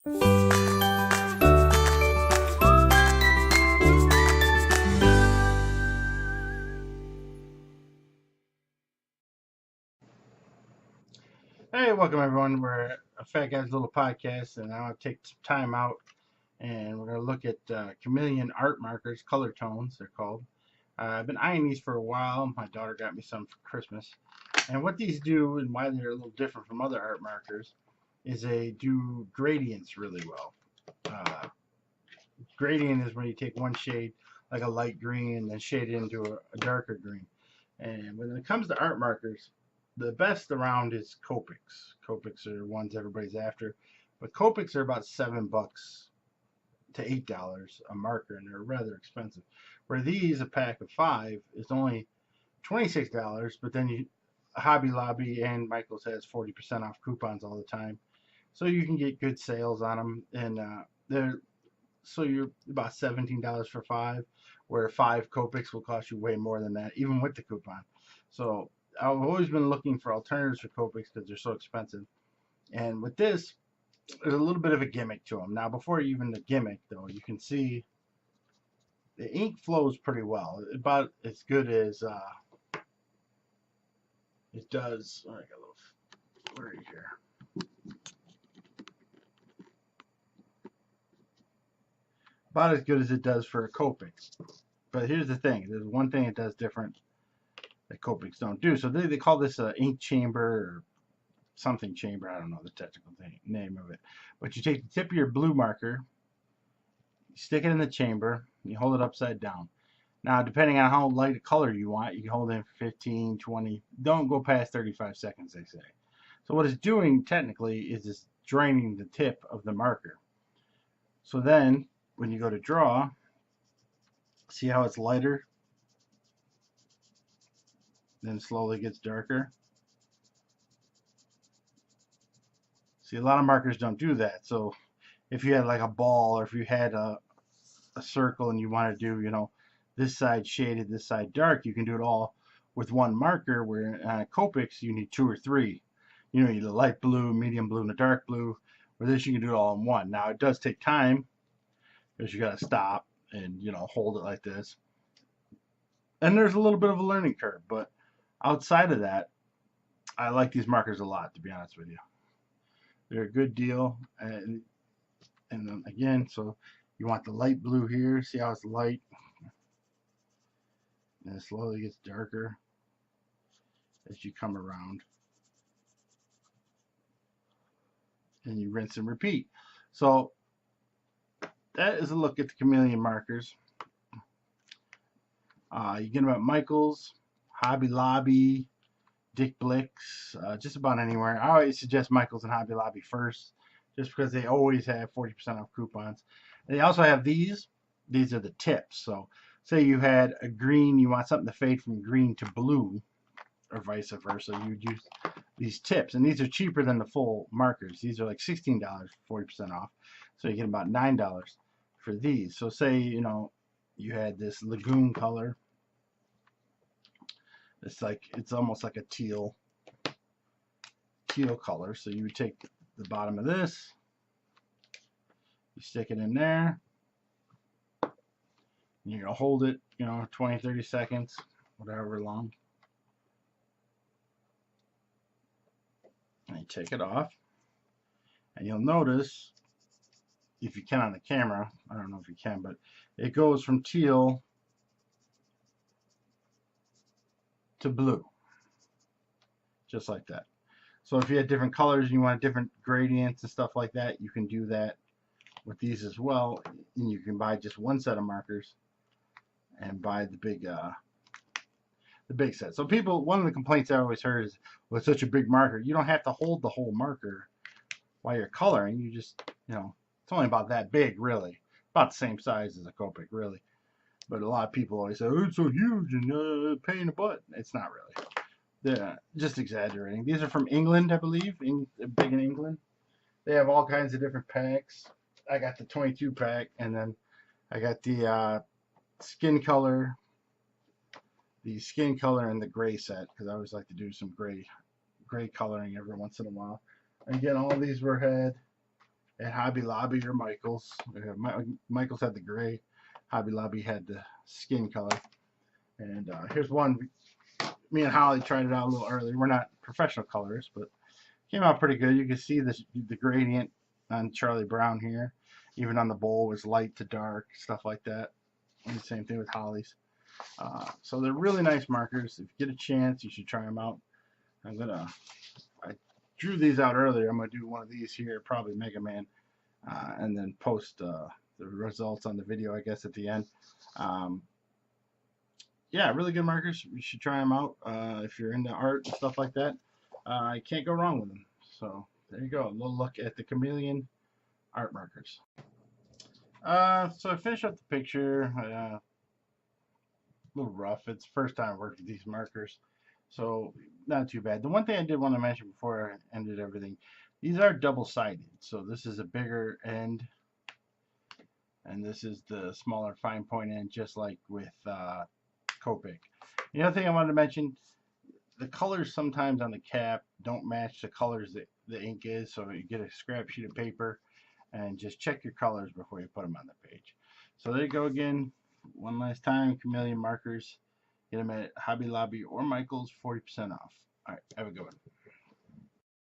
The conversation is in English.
Hey, welcome everyone. We're a Fat Guy's Little Podcast, and I want to take some time out and we're going to look at Chameleon art markers, color tones, they're called. I've been eyeing these for a while. My daughter got me some for Christmas. And what these do and why they're a little different from other art markers is they do gradients really well. Uh, Gradient is when you take one shade, like a light green, and then shade it into a darker green. And when it comes to art markers, the best around is Copics. Copics are ones everybody's after, but Copics are about $7 to $8 a marker, and they're rather expensive. Where these, a pack of 5, is only $26, but then Hobby Lobby and Michaels has 40% off coupons all the time, so you can get good sales on them, and you're about $17 for 5, where 5 Copics will cost you way more than that, even with the coupon. So I've always been looking for alternatives for Copics because they're so expensive. And with this, there's a little bit of a gimmick to them. Now, before even the gimmick, though, you can see the ink flows pretty well, about as good as it does. Oh, I got a little blurry here. About as good as it does for a Copic. But here's the thing: there's one thing it does different that Copics don't do. So they call this an ink chamber or something chamber. I don't know the technical name of it. But you take the tip of your blue marker, you stick it in the chamber, and you hold it upside down. Now, depending on how light a color you want, you can hold it in for 15, 20. Don't go past 35 seconds, they say. So what it's doing technically is it's draining the tip of the marker. So then, when you go to draw, see how it's lighter? Then slowly gets darker. See, a lot of markers don't do that. So if you had like a ball, or if you had a circle and you want to do, this side shaded, this side dark, you can do it all with one marker, where on Copics you need 2 or 3. You need a light blue, medium blue, and a dark blue. Where this, you can do it all in one. Now, it does take time because you got to stop and, hold it like this. And there's a little bit of a learning curve, but outside of that, I like these markers a lot, to be honest with you. They're a good deal. And then again, so you want the light blue here. See how it's light? And it slowly gets darker as you come around. And you rinse and repeat. So that is a look at the Chameleon markers. You get them at Michaels, Hobby Lobby, Dick Blick's, just about anywhere. I always suggest Michaels and Hobby Lobby first, just because they always have 40% off coupons. And they also have these. These are the tips. So say you had a green, you want something to fade from green to blue, or vice versa, you would use these tips. And these are cheaper than the full markers. These are like $16 for 40% off. So you get about $9 for these. So say, you had this lagoon color. It's almost like a teal color. So you would take the bottom of this, you stick it in there, and you're gonna hold it, 20, 30 seconds, whatever long. And you take it off, and you'll notice, if you can on the camera, I don't know if you can, but it goes from teal to blue, just like that. So if you had different colors and you want different gradients and stuff like that, you can do that with these as well. And you can buy just one set of markers and buy the big set. So one of the complaints I always heard is, well, it's such a big marker. You don't have to hold the whole marker while you're coloring. You just, it's only about that big, really. About the same size as a Copic, really. But a lot of people always say, oh, it's so huge and pain in the butt. It's not really. They're just exaggerating. These are from England, I believe. Big in England. They have all kinds of different packs. I got the 22 pack, and then I got the skin color, and the gray set, because I always like to do some gray coloring every once in a while. And again, all these had at Hobby Lobby or Michael's. Michael's had the gray, Hobby Lobby had the skin color. And here's one. Me and Holly tried it out a little earlier. We're not professional colorists, but came out pretty good. You can see the gradient on Charlie Brown here. Even on the bowl was light to dark, stuff like that. And the same thing with Holly's. So they're really nice markers. If you get a chance, you should try them out. I drew these out earlier. I'm gonna do one of these here, probably Mega Man, and then post the results on the video, I guess, at the end. Yeah, really good markers. You should try them out if you're into art and stuff like that. You can't go wrong with them. So there you go. A little look at the Chameleon art markers. So I finished up the picture. A little rough. It's the first time I worked with these markers, so not too bad. The one thing I did want to mention before I ended everything, these are double-sided. So this is a bigger end, and this is the smaller fine point end, just like with Copic. The other thing I wanted to mention, the colors sometimes on the cap don't match the colors that the ink is, so you get a scrap sheet of paper and just check your colors before you put them on the page. So there you go again. One last time, Chameleon Markers. Get them at Hobby Lobby or Michael's, 40% off. All right, have a good one.